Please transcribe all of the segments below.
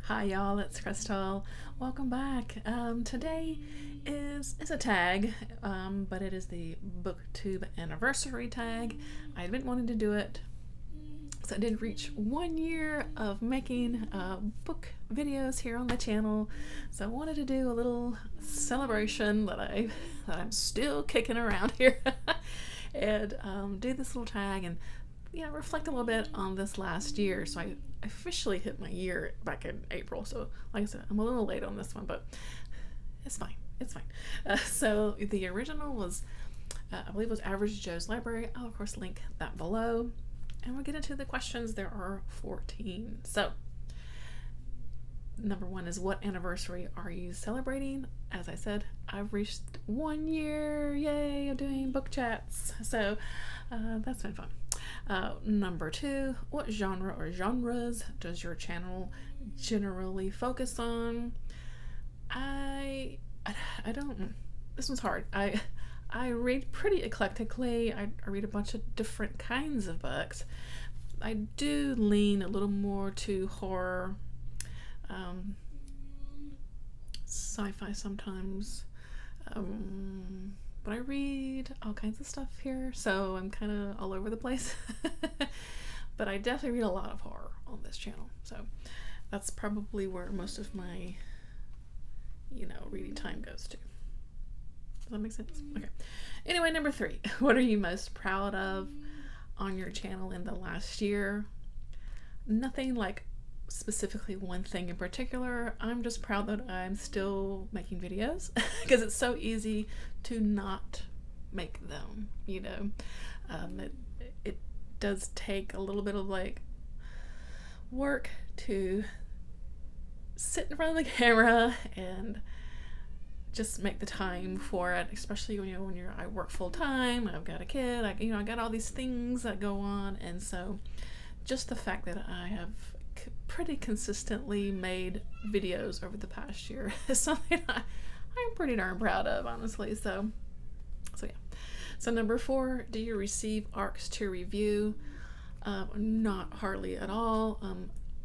Hi y'all, it's Crystal. Welcome back. Today is a tag, but it is the Booktube Anniversary Tag. I've been wanting to do it, so I did reach 1 year of making book videos here on the channel. So I wanted to do a little celebration that I'm still kicking around here, and do this little tag and reflect a little bit on this last year. So I officially hit my year back in April. So like I said, I'm a little late on this one, but it's fine. It's fine. So the original was, I believe it was Average Joe's Library. I'll of course link that below. And we'll get into the questions. There are 14. So number one is, what anniversary are you celebrating? As I said, I've reached 1 year, yay, of doing book chats. So that's been fun. Number two, what genre or genres does your channel generally focus on? I don't, this one's hard. I read pretty eclectically. I read a bunch of different kinds of books. I do lean a little more to horror, sci-fi sometimes, but I read all kinds of stuff here, so I'm kind of all over the place. But I definitely read a lot of horror on this channel, so that's probably where most of my reading time goes to. Does that make sense? Okay. Anyway, number three, what are you most proud of on your channel in the last year? Nothing like specifically one thing in particular. I'm just proud that I'm still making videos because it's so easy to not make them, it does take a little bit of work to sit in front of the camera and just make the time for it, especially when I work full time. I've got a kid, I got all these things that go on, and so just the fact that I have pretty consistently made videos over the past year is something I'm pretty darn proud of, honestly. So yeah. So number four, do you receive arcs to review? Not hardly at all.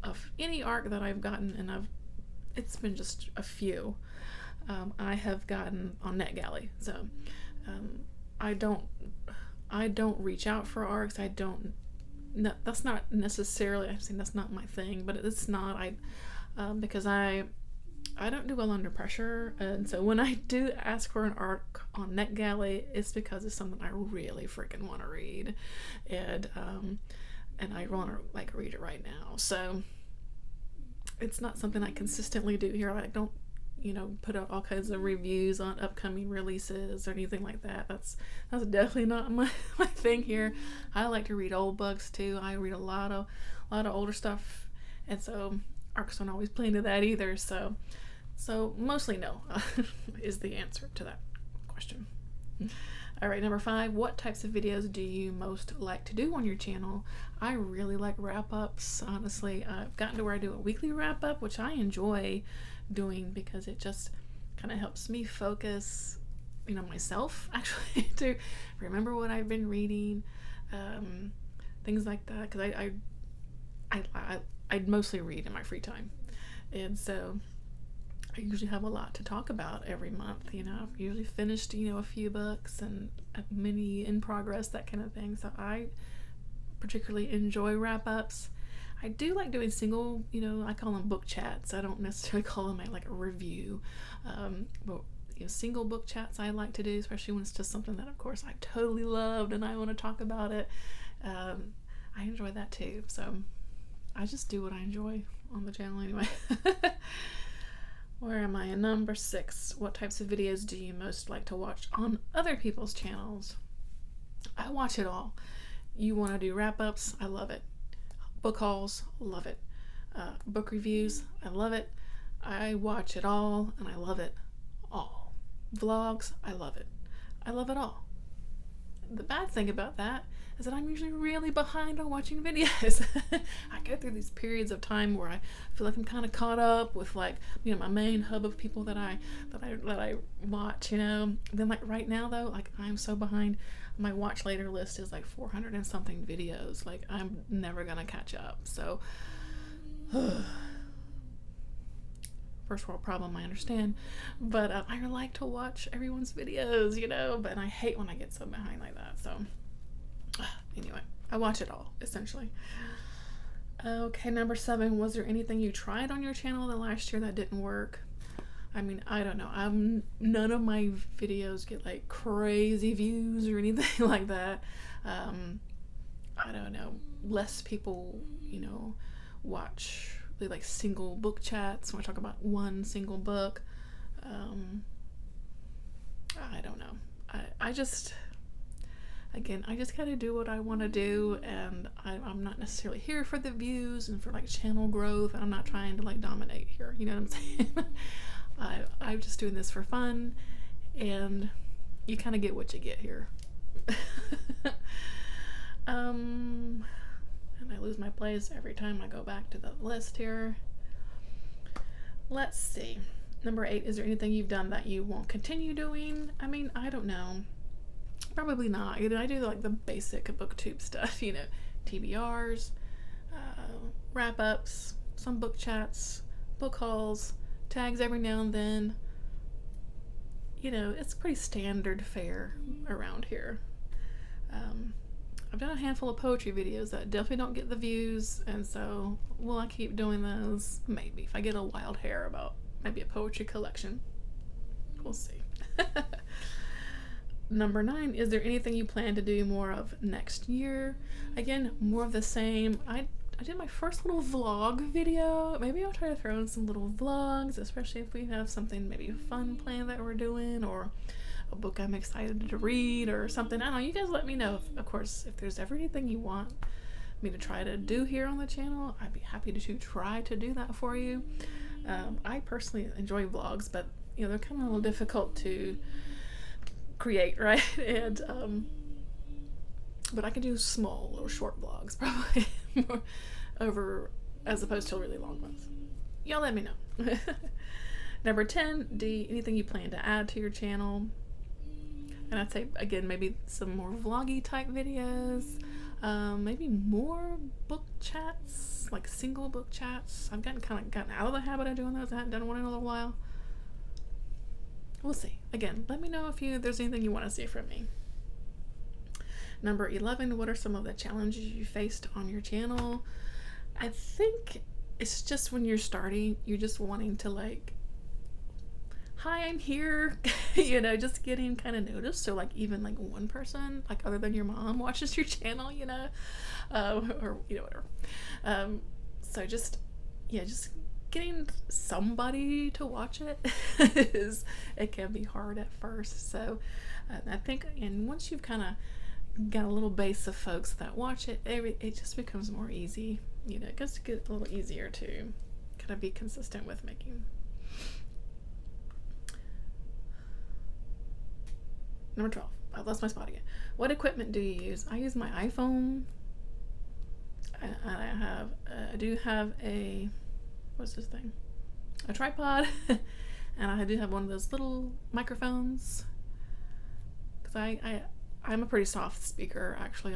Of any arc that I've gotten, and it's been just a few, I have gotten on NetGalley. So I don't reach out for arcs. No, that's not necessarily, I'm saying that's not my thing, but it's not, because I don't do well under pressure, and so when I do ask for an arc on NetGalley, it's because it's something I really freaking want to read, and I want to read it right now. So it's not something I consistently do here. I don't put out all kinds of reviews on upcoming releases or anything like that. That's definitely not my thing here. I like to read old books too. I read a lot of older stuff, and so arcs don't always play into that either. So mostly no is the answer to that question. All right, number five, what types of videos do you most like to do on your channel? I really like wrap-ups, honestly. I've gotten to where I do a weekly wrap-up, which I enjoy doing because it just kind of helps me focus, myself actually, to remember what I've been reading, things like that, because I mostly read in my free time, and so I usually have a lot to talk about every month. I've usually finished a few books and many in progress, that kind of thing. So I particularly enjoy wrap-ups. I do like doing single, I call them book chats. I don't necessarily call them like a review, but single book chats I like to do, especially when it's just something that of course I totally loved and I want to talk about it. I enjoy that too. So I just do what I enjoy on the channel anyway. Where am I? Number six, what types of videos do you most like to watch on other people's channels? I watch it all. You want to do wrap-ups? I love it. Book hauls, love it. Book reviews, I love it. I watch it all, and I love it all. Vlogs, I love it. I love it all. The bad thing about that is that I'm usually really behind on watching videos. I go through these periods of time where I feel like I'm kind of caught up with my main hub of people that I watch, Then right now though, I'm so behind. My watch later list is 400 and something videos. I'm never gonna catch up. So first world problem, I understand, but I like to watch everyone's videos, you know, but I hate when I get so behind like that. So anyway, I watch it all essentially. Okay, number 7, was there anything you tried on your channel the last year that didn't work? I mean, I don't know. None of my videos get like crazy views or anything like that. I don't know. Less people, you know, watch like single book chats when I talk about one single book. I don't know. I just gotta do what I want to do, and I'm not necessarily here for the views and for like channel growth. I'm not trying to like dominate here, you know what I'm saying? I'm just doing this for fun, and you kind of get what you get here. And I lose my place every time I go back to the list here. Let's see. Number 8, is there anything you've done that you won't continue doing? I mean, I don't know. Probably not. I do like the basic booktube stuff, you know, TBRs, wrap-ups, some book chats, book hauls, tags every now and then. You know, it's pretty standard fare around here. I've done a handful of poetry videos that definitely don't get the views, and so will I keep doing those? Maybe. If I get a wild hair about maybe a poetry collection. We'll see. Number 9, is there anything you plan to do more of next year? Again, more of the same. I did my first little vlog video. Maybe I'll try to throw in some little vlogs, especially if we have something maybe fun planned that we're doing, or a book I'm excited to read or something. I don't know. You guys let me know. Of course, if there's ever anything you want me to try to do here on the channel, I'd be happy to try to do that for you. I personally enjoy vlogs, but you know, they're kind of a little difficult to create, right? And but I can do small little short vlogs probably more over as opposed to really long ones. Y'all let me know. Number 10, D, anything you plan to add to your channel? And I'd say again, maybe some more vloggy type videos, maybe more book chats, like single book chats. I've gotten out of the habit of doing those. I haven't done one in a little while. We'll see. Again, let me know if there's anything you want to see from me. Number 11, what are some of the challenges you faced on your channel? I think it's just when you're starting, you're just wanting to like, hi, I'm here, you know, just getting kind of noticed. So like even like one person, like other than your mom, watches your channel, you know, or you know, whatever. So just getting somebody to watch it it can be hard at first. So I think, and once you've kind of got a little base of folks that watch it, it just becomes more easy, you know, it gets to get a little easier to kind of be consistent with making. Number 12, I lost my spot again. What equipment do you use? I use my iPhone. I do have a, what's this thing? A tripod. And I do have one of those little microphones. Because I'm a pretty soft speaker, actually.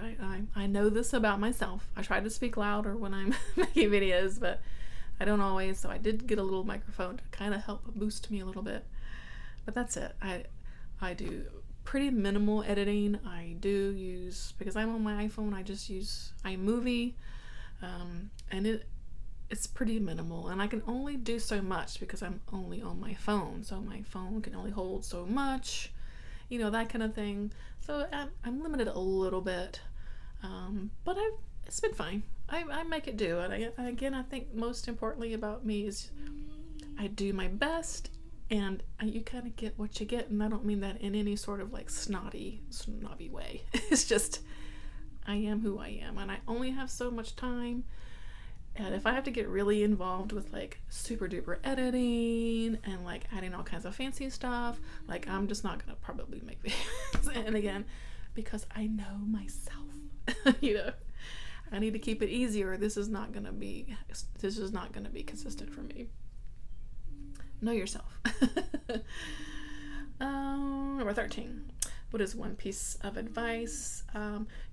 I know this about myself. I try to speak louder when I'm making videos, but I don't always. So I did get a little microphone to kind of help boost me a little bit. But that's it. I do pretty minimal editing. I do use, because I'm on my iPhone, I just use iMovie, and it's pretty minimal, and I can only do so much because I'm only on my phone, so my phone can only hold so much, you know, that kind of thing. So I'm limited a little bit, but it's been fine. I make it do, and again, I think most importantly about me is I do my best. And you kind of get what you get, and I don't mean that in any sort of like snobby way. It's just, I am who I am, and I only have so much time. And if I have to get really involved with like super duper editing and like adding all kinds of fancy stuff, like I'm just not gonna probably make videos. And again, because I know myself, you know, I need to keep it easier. This is not gonna be consistent for me. Know yourself. Number 13. What is one piece of advice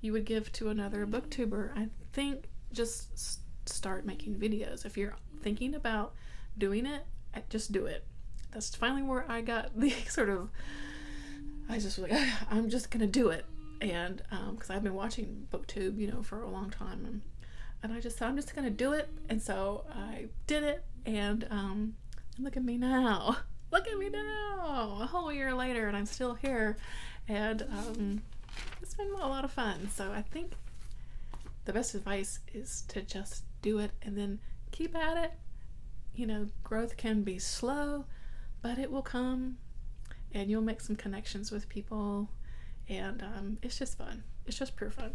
you would give to another booktuber? I think just start making videos. If you're thinking about doing it, just do it. That's finally where I got the sort of, I just was like, I'm just gonna do it. And because I've been watching Booktube, you know, for a long time, and I just thought I'm just gonna do it. And so I did it, and look at me now. Look at me now, a whole year later, and I'm still here. And it's been a lot of fun. So I think the best advice is to just do it and then keep at it. You know, growth can be slow, but it will come, and you'll make some connections with people, and it's just fun. It's just pure fun.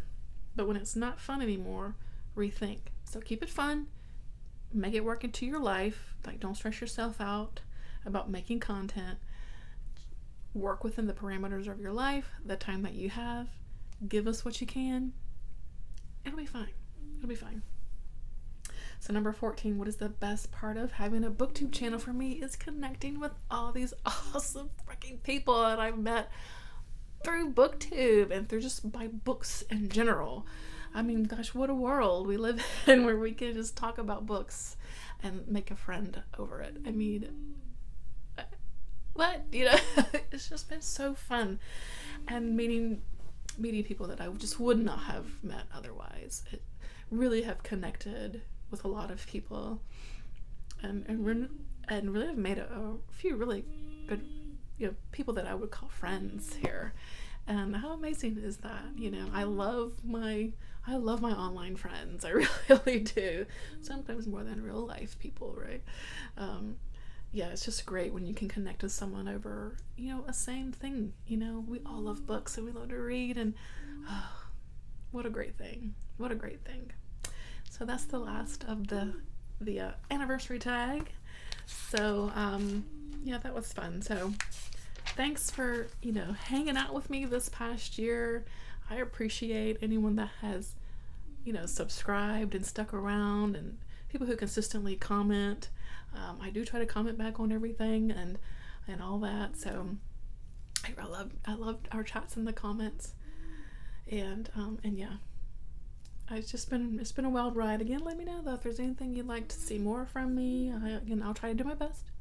But when it's not fun anymore, rethink. So keep it fun, make it work into your life. Like, don't stress yourself out about making content. Work within the parameters of your life, the time that you have. Give us what you can. It'll be fine. It'll be fine. So number 14, what is the best part of having a Booktube channel for me is connecting with all these awesome freaking people that I've met through Booktube and through just by books in general. I mean, gosh, what a world we live in where we can just talk about books and make a friend over it. I mean, what? You know, it's just been so fun. And meeting people that I just would not have met otherwise. It really have connected with a lot of people, and really have made a few really good, you know, people that I would call friends here. And how amazing is that? You know, I love my online friends. I really do. Sometimes more than real life people, right? Yeah, it's just great when you can connect with someone over, you know, a same thing. You know, we all love books and we love to read, and what a great thing. What a great thing. So that's the last of the anniversary tag. So yeah, that was fun. So thanks for, you know, hanging out with me this past year. I appreciate anyone that has, you know, subscribed and stuck around, and people who consistently comment. I do try to comment back on everything and all that. So I love our chats in the comments, and yeah. It's been a wild ride. Again, let me know though if there's anything you'd like to see more from me. I'll try to do my best.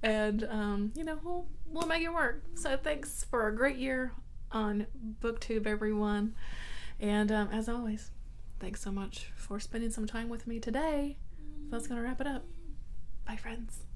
And you know, we'll make it work. So thanks for a great year on Booktube, everyone. And as always, thanks so much for spending some time with me today. So that's gonna wrap it up. Bye, friends.